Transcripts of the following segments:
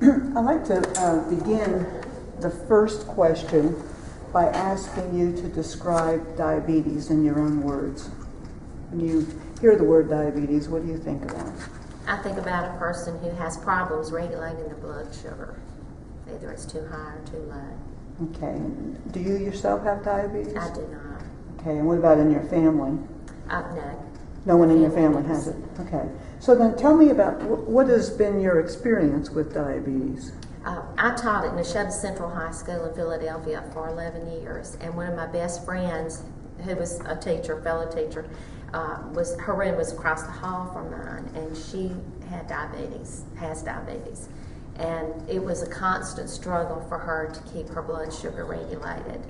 I'd like to begin the first question by asking you to describe diabetes in your own words. When you hear the word diabetes, what do you think about? I think about a person who has problems regulating their blood sugar. Either it's too high or too low. Okay. Do you yourself have diabetes? I do not. Okay. And what about in your family? No. No one in your family has it? Okay. So then tell me about what has been your experience with diabetes? I taught at Neshoba Central High School in Philadelphia for 11 years, and one of my best friends, who was a teacher, fellow teacher, her room was across the hall from mine, and she had diabetes, has diabetes. And it was a constant struggle for her to keep her blood sugar regulated.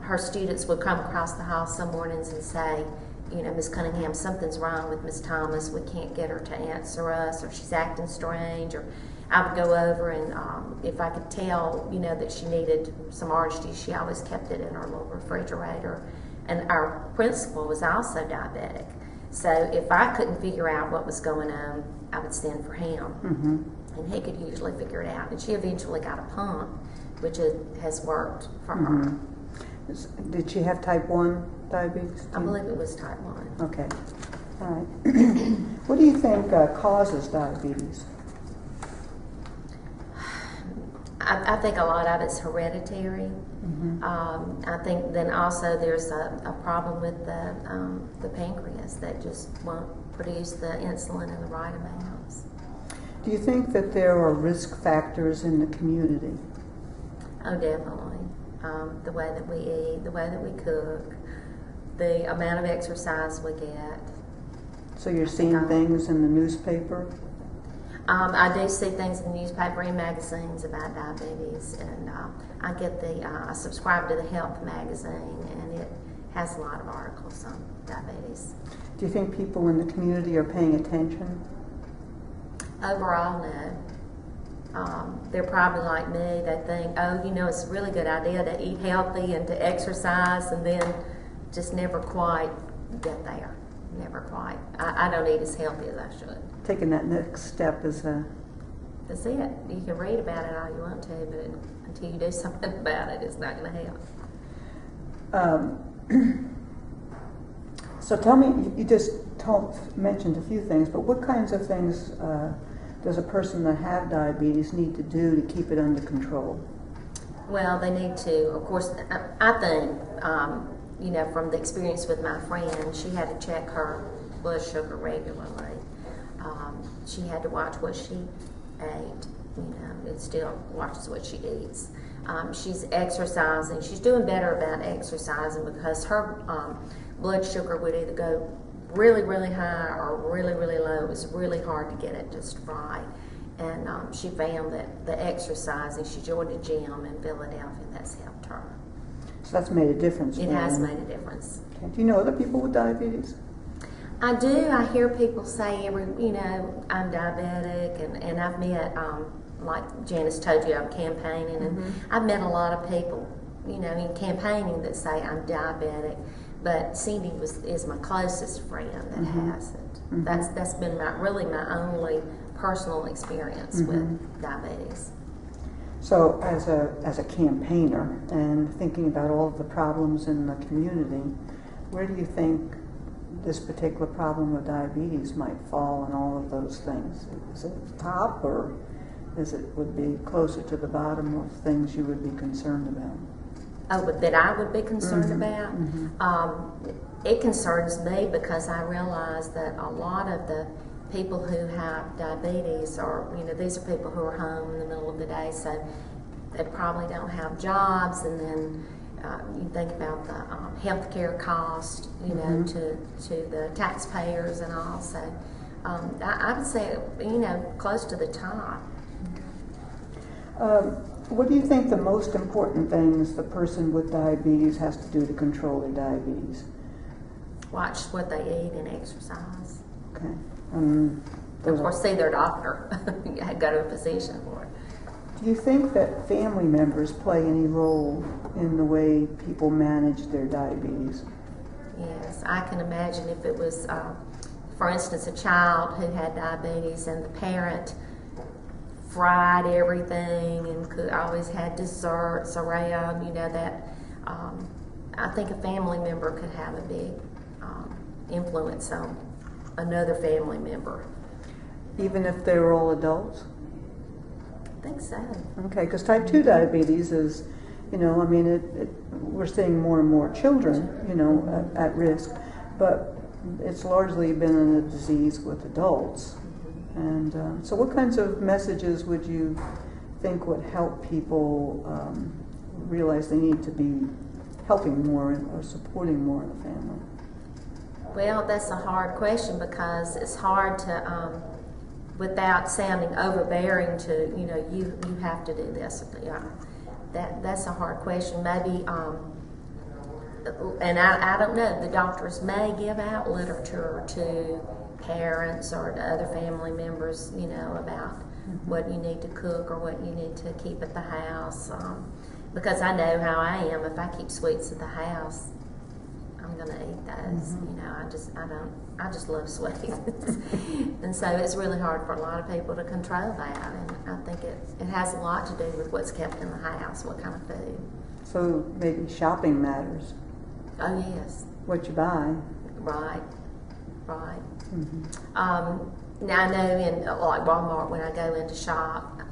Her students would come across the hall some mornings and say, you know, Miss Cunningham, something's wrong with Miss Thomas. We can't get her to answer us, or she's acting strange. Or I would go over, and if I could tell, you know, that she needed some orange juice, she always kept it in her little refrigerator. And our principal was also diabetic. So if I couldn't figure out what was going on, I would send for him. Mm-hmm. And he could usually figure it out. And she eventually got a pump, which has worked for her. Did she have type 1 diabetes? I believe it was type 1. Okay. All right. What do you think causes diabetes? I think a lot of it's hereditary. Mm-hmm. I think then also there's a problem with the pancreas that just won't produce the insulin in the right amounts. Do you think that there are risk factors in the community? Oh, definitely. The way that we eat, the way that we cook, the amount of exercise we get. So you're seeing things in the newspaper? I do see things in the newspaper and magazines about diabetes, and I subscribe to the Health magazine, and it has a lot of articles on diabetes. Do you think people in the community are paying attention? Overall, no. They're probably like me. They think, oh, you know, it's a really good idea to eat healthy and to exercise, and then just never quite get there. Never quite. I don't eat as healthy as I should. Taking that next step is That's it. You can read about it all you want to, but until you do something about it, it's not going to help. So tell me, you just mentioned a few things, but what kinds of things does a person that have diabetes need to do to keep it under control? Well, they need to, of course, I think, you know, from the experience with my friend, she had to check her blood sugar regularly. She had to watch what she ate, you know, and still watches what she eats. She's exercising. She's doing better about exercising because her blood sugar would either go really, really high or really, really low. It was really hard to get it just right. And she found that the exercising, she joined a gym in Philadelphia, and that's helped her. So that's made a difference. It has made a difference. Okay. Do you know other people with diabetes? I do. I hear people say, you know, I'm diabetic, and I've met, like Janice told you, I'm campaigning, and I've met a lot of people, you know, in campaigning that say I'm diabetic, but Cindy is my closest friend that has it. That's been really my only personal experience with diabetes. So as a campaigner and thinking about all of the problems in the community, where do you think this particular problem with diabetes might fall in all of those things? Is it top, or would be closer to the bottom of things you would be concerned about? Oh, that I would be concerned about? It concerns me because I realize that a lot of the people who have diabetes are, you know, these are people who are home in the middle of the day, so they probably don't have jobs, and then you think about the health care cost, you know, to the taxpayers and all. So I would say, you know, close to the top. What do you think the most important things the person with diabetes has to do to control their diabetes? Watch what they eat and exercise. Okay. Of course, see their doctor. Go to a physician for it. Do you think that family members play any role in the way people manage their diabetes? Yes, I can imagine if it was, for instance, a child who had diabetes and the parent fried everything and always had desserts around, that I think a family member could have a big influence on another family member. Even if they were all adults? I think so. Okay, because type 2 diabetes is, we're seeing more and more children, at risk, but it's largely been a disease with adults. And so what kinds of messages would you think would help people realize they need to be helping more or supporting more in the family? Well, that's a hard question because it's hard to, without sounding overbearing to, you have to do this. That's a hard question. Maybe, and I don't know, the doctors may give out literature to parents or to other family members, about what you need to cook or what you need to keep at the house. Because I know how I am. If I keep sweets at the house, I'm going to eat those. I just love sweets. And so it's really hard for a lot of people to control that. And I think it has a lot to do with what's kept in the house, what kind of food. So maybe shopping matters. Oh, yes. What you buy. Right. Now I know in like Walmart, when I go in to shop,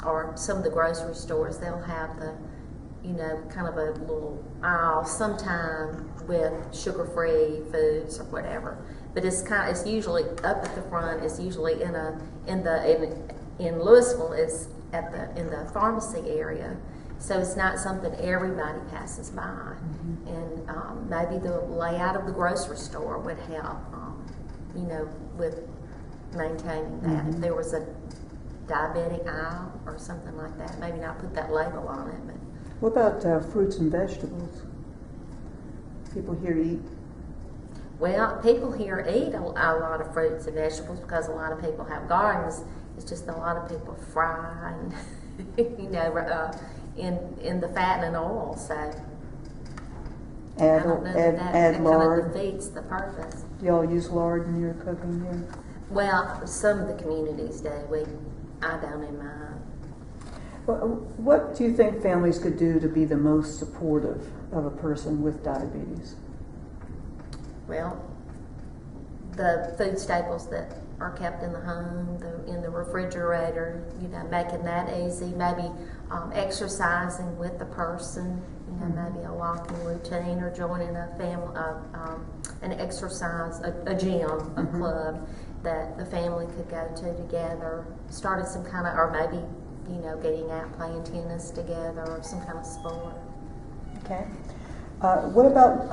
or some of the grocery stores, they'll have the, kind of a little aisle sometime with sugar-free foods or whatever. But it's usually up at the front. It's usually in Louisville. It's in the pharmacy area. So it's not something everybody passes by. And maybe the layout of the grocery store would help, with maintaining that. If there was a diabetic aisle or something like that, maybe not put that label on it. But what about fruits and vegetables? People here eat? Well, people here eat a lot of fruits and vegetables because a lot of people have gardens. It's just a lot of people fry and, in the fat and oil, so I don't know that kind of defeats the purpose. Do y'all use lard in your cooking here? Well, some of the communities do. I don't in mine. Well, what do you think families could do to be the most supportive of a person with diabetes? Well, the food staples that are kept in the home, in the refrigerator, making that easy. Maybe exercising with the person, maybe a walking routine or joining a family, an exercise, a gym, a club that the family could go to together. Started some kind of, or maybe, getting out playing tennis together or some kind of sport. Okay. What about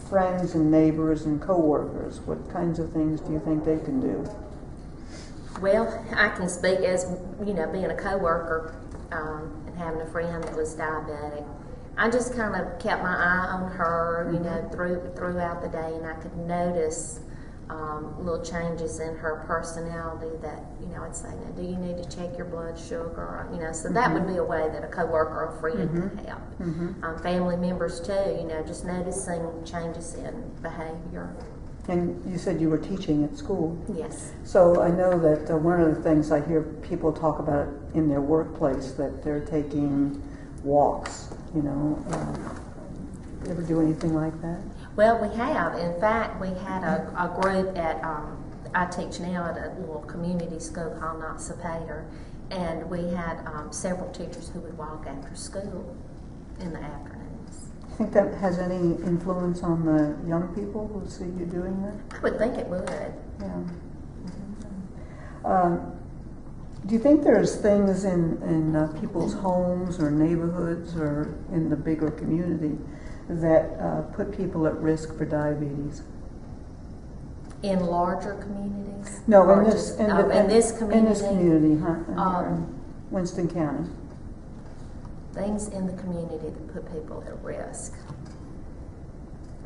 friends and neighbors and co-workers? What kinds of things do you think they can do? Well, I can speak as, being a co-worker and having a friend that was diabetic. I just kind of kept my eye on her, throughout the day, and I could notice little changes in her personality that, I'd say, now, do you need to check your blood sugar? So that would be a way that a coworker or friend could help. Family members too, just noticing changes in behavior. And you said you were teaching at school. Yes. So I know that one of the things I hear people talk about in their workplace, that they're taking walks, You ever do anything like that? Well, we have. In fact, we had a group at, I teach now at a little community school called Not So Pater, and we had several teachers who would walk after school in the afternoons. Do you think that has any influence on the young people who see you doing that? I would think it would. Yeah. Do you think there's things in people's homes or neighborhoods or in the bigger community that put people at risk for diabetes? In larger communities? No, Or in this just- in this community. In this community, in Winston County. Things in the community that put people at risk.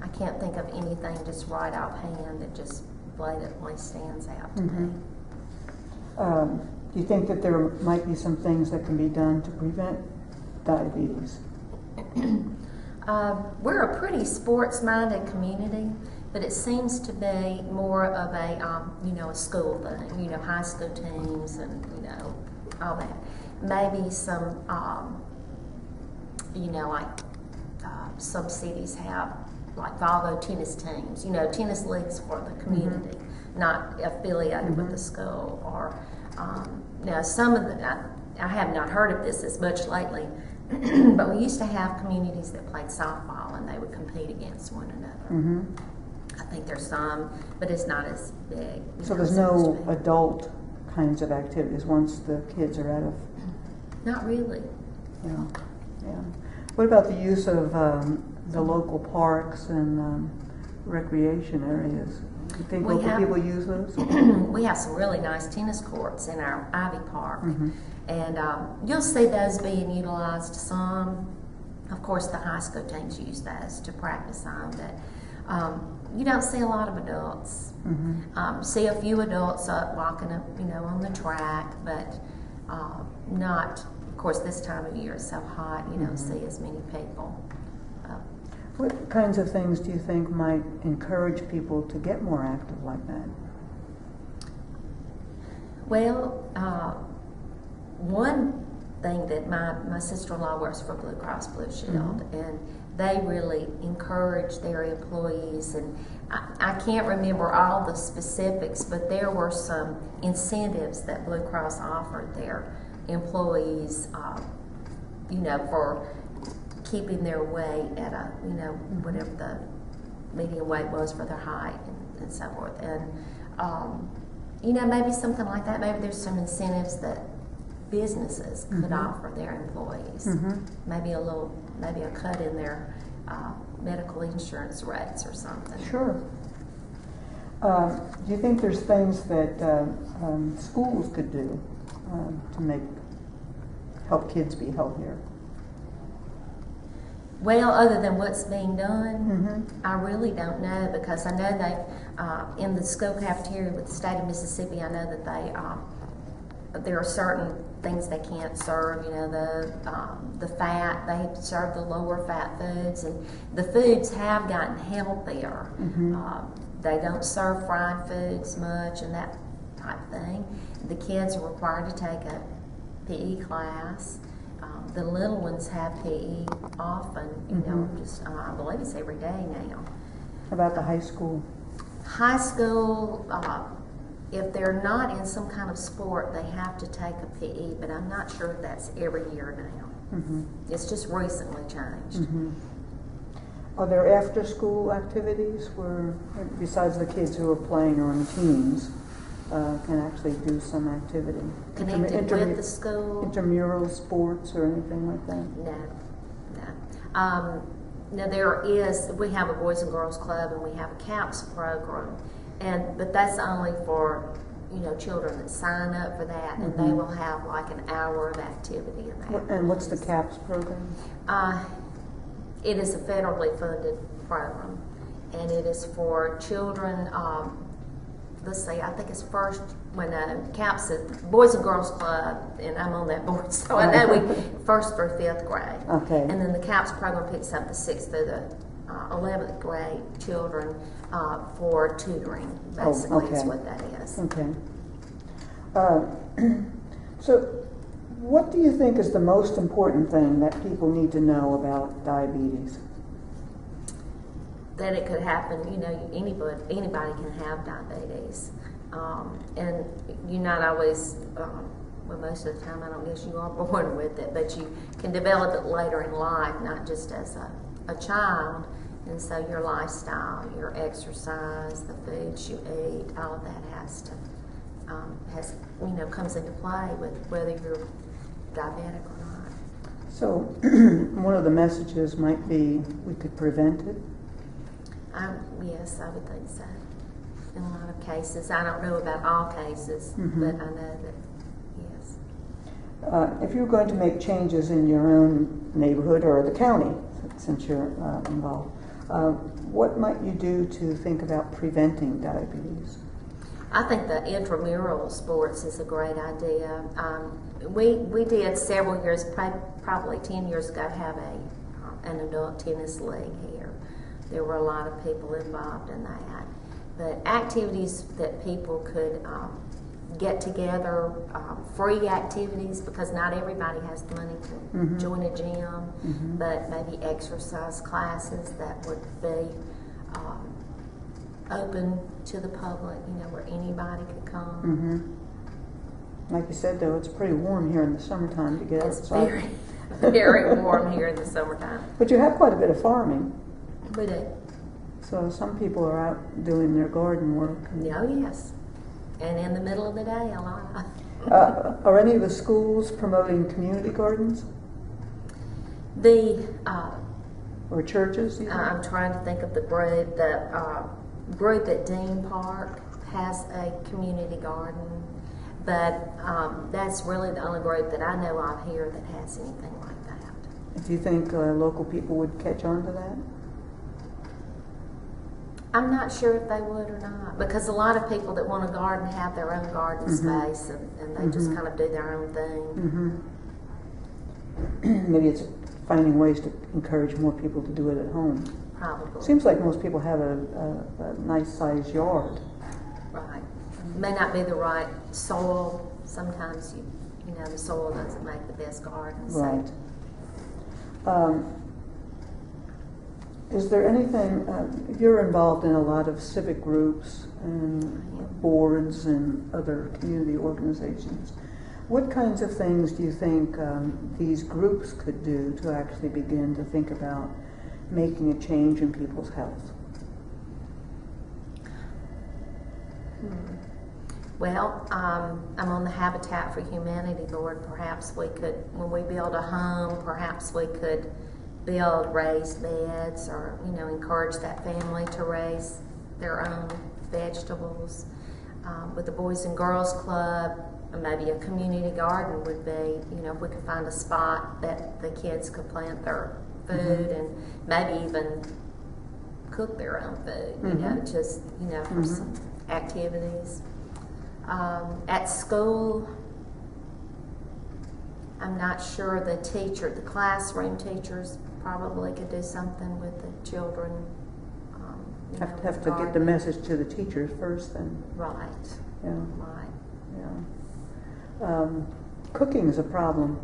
I can't think of anything just right offhand that just blatantly stands out to me. Do you think that there might be some things that can be done to prevent diabetes? We're a pretty sports-minded community, but it seems to be more of a, a school thing, high school teams and, all that. Maybe some, some cities have like Volvo tennis teams, tennis leagues for the community, not affiliated with the school. Or now some of the, I have not heard of this as much lately, but we used to have communities that played softball and they would compete against one another. I think there's some, but it's not as big. So there's no adult kinds of activities once the kids are out of... Not really. Yeah. What about the use of the local parks and recreation areas? Do you think local people use those? We have some really nice tennis courts in our Ivy Park, and you'll see those being utilized some. Of course, the high school teams use those to practice on, but you don't see a lot of adults. See a few adults walking up, on the track, but not. Of course, this time of year is so hot, you don't see as many people. What kinds of things do you think might encourage people to get more active like that? Well, one thing that my sister-in-law works for Blue Cross Blue Shield, and they really encourage their employees, and I can't remember all the specifics, but there were some incentives that Blue Cross offered their employees, for keeping their weight at a, whatever the median weight was for their height and so forth. And, maybe something like that. Maybe there's some incentives that businesses could offer their employees. Maybe a cut in their medical insurance rates or something. Sure. Do you think there's things that schools could do to help kids be healthier? Well, other than what's being done, I really don't know, because I know they, in the school cafeteria with the state of Mississippi, I know that they, there are certain things they can't serve, the fat, they serve the lower fat foods, and the foods have gotten healthier. They don't serve fried foods much and that type of thing. The kids are required to take a PE class. The little ones have PE often, just I believe it's every day now. How about the high school? High school, if they're not in some kind of sport, they have to take a PE, but I'm not sure if that's every year now. It's just recently changed. Are there after-school activities where, besides the kids who are playing or in teams, can actually do some activity? Connected with the school? Intramural sports or anything like that? No. Now there is, we have a Boys and Girls Club and we have a CAPS program, but that's only for, children that sign up for that, and they will have like an hour of activity in that. And what's the CAPS program? It is a federally funded program, and it is for children, let's see, I think it's first when CAPS is Boys and Girls Club, and I'm on that board, so I know we first through 5th grade. Okay. And then the CAPS program picks up the 6th through the 11th grade children for tutoring, basically, is what that is. Okay. So, what do you think is the most important thing that people need to know about diabetes? That it could happen, anybody can have diabetes. And you're not always, well, most of the time, I don't guess you are born with it, but you can develop it later in life, not just as a child. And so your lifestyle, your exercise, the foods you eat, all of that comes into play with whether you're diabetic or not. So, one of the messages might be we could prevent it? Yes, I would think so. In a lot of cases. I don't know about all cases, but I know that, yes. If you're going to make changes in your own neighborhood or the county, since you're involved, what might you do to think about preventing diabetes? I think the intramural sports is a great idea. We did several years, probably 10 years ago, have an adult tennis league here. there were a lot of people involved in that. But activities that people could get together, free activities, because not everybody has the money to join a gym, but maybe exercise classes that would be open to the public, where anybody could come. Like you said, though, it's pretty warm here in the summertime to get outside. It's very, very warm here in the summertime. But you have quite a bit of farming. We do. So some people are out doing their garden work. Oh, yes. And in the middle of the day, a lot. Are any of the schools promoting community gardens? Or churches? I'm trying to think of the group. The group at Dean Park has a community garden. But that's really the only group that I know of here that has anything like that. Do you think local people would catch on to that? I'm not sure if they would or not, because a lot of people that want a garden have their own garden space, and they just kind of do their own thing. Maybe it's finding ways to encourage more people to do it at home. Probably. Seems like most people have a nice sized yard. Right. May not be the right soil. Sometimes the soil doesn't make the best garden. Right. Is there anything, you're involved in a lot of civic groups and boards and other community organizations. What kinds of things do you think these groups could do to actually begin to think about making a change in people's health? Well, I'm on the Habitat for Humanity board. Perhaps we could, when we build a home, perhaps we could build raised beds, or encourage that family to raise their own vegetables. With the Boys and Girls Club, maybe a community garden would be, if we could find a spot that the kids could plant their food and maybe even cook their own food, just for some activities. At school, I'm not sure the classroom teachers probably could do something with the children. Have to get the message to the teachers first, then. Right. Yeah. Right. Yeah. Cooking is a problem.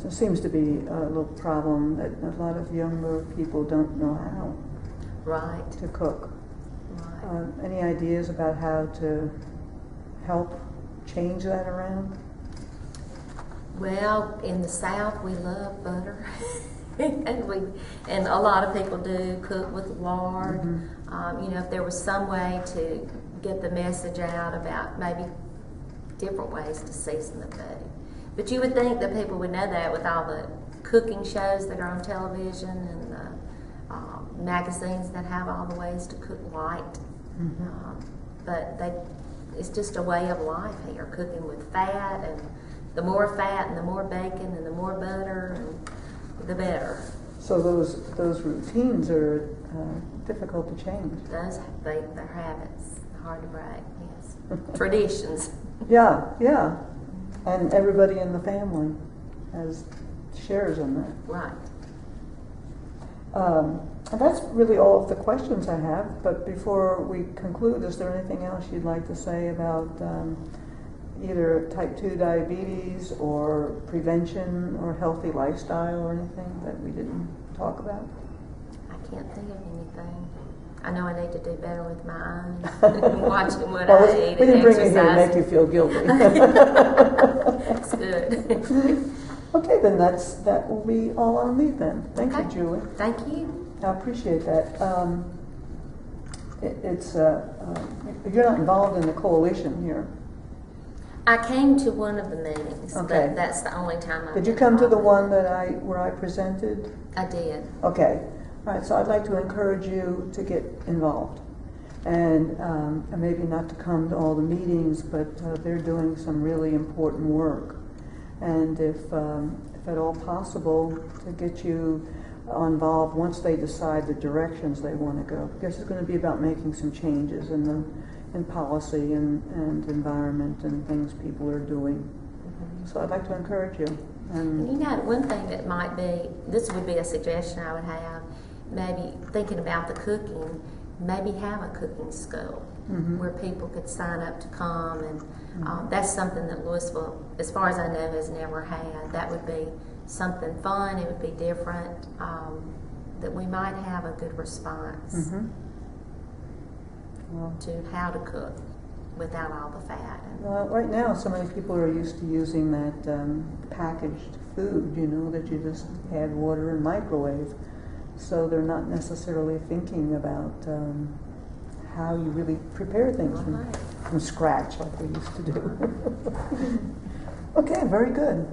It seems to be a little problem that a lot of younger people don't know how. Right. To cook. Right. Any ideas about how to help change that around? Well, in the South, we love butter, and a lot of people do cook with lard. If there was some way to get the message out about maybe different ways to season the food. But you would think that people would know that with all the cooking shows that are on television and the magazines that have all the ways to cook light. But it's just a way of life here, cooking with fat, and the more fat and the more bacon and the more butter, and the better. So those routines are difficult to change. They're habits, hard to break, yes. Traditions. Yeah. And everybody in the family shares in that. Right. And that's really all of the questions I have, but before we conclude, is there anything else you'd like to say about either type 2 diabetes or prevention or healthy lifestyle or anything that we didn't talk about? I can't think of anything. I know I need to do better with my eyes, watching what I eat. We and didn't bring you here to exercise. make you feel guilty. That's good. Okay, then that will be all on me then. Thank you, Julie. Thank you. I appreciate that. You're not involved in the coalition here. I came to one of the meetings, Okay. but that's the only time I've Did you been come to the involved. one where I presented? I did. Okay. All right, so I'd like to encourage you to get involved. And maybe not to come to all the meetings, but they're doing some really important work. And if at all possible, to get you involved once they decide the directions they want to go. Because it's going to be about making some changes in policy and environment and things people are doing. So I'd like to encourage you. And One thing that might be, this would be a suggestion I would have, maybe thinking about the cooking, maybe have a cooking school where people could sign up to come, and that's something that Louisville, as far as I know, has never had. That would be something fun. It would be different. That we might have a good response to how to cook without all the fat. Well, right now, so many people are used to using that packaged food, you know, that you just add water and microwave. So they're not necessarily thinking about how you really prepare things from scratch like we used to do. Okay, very good.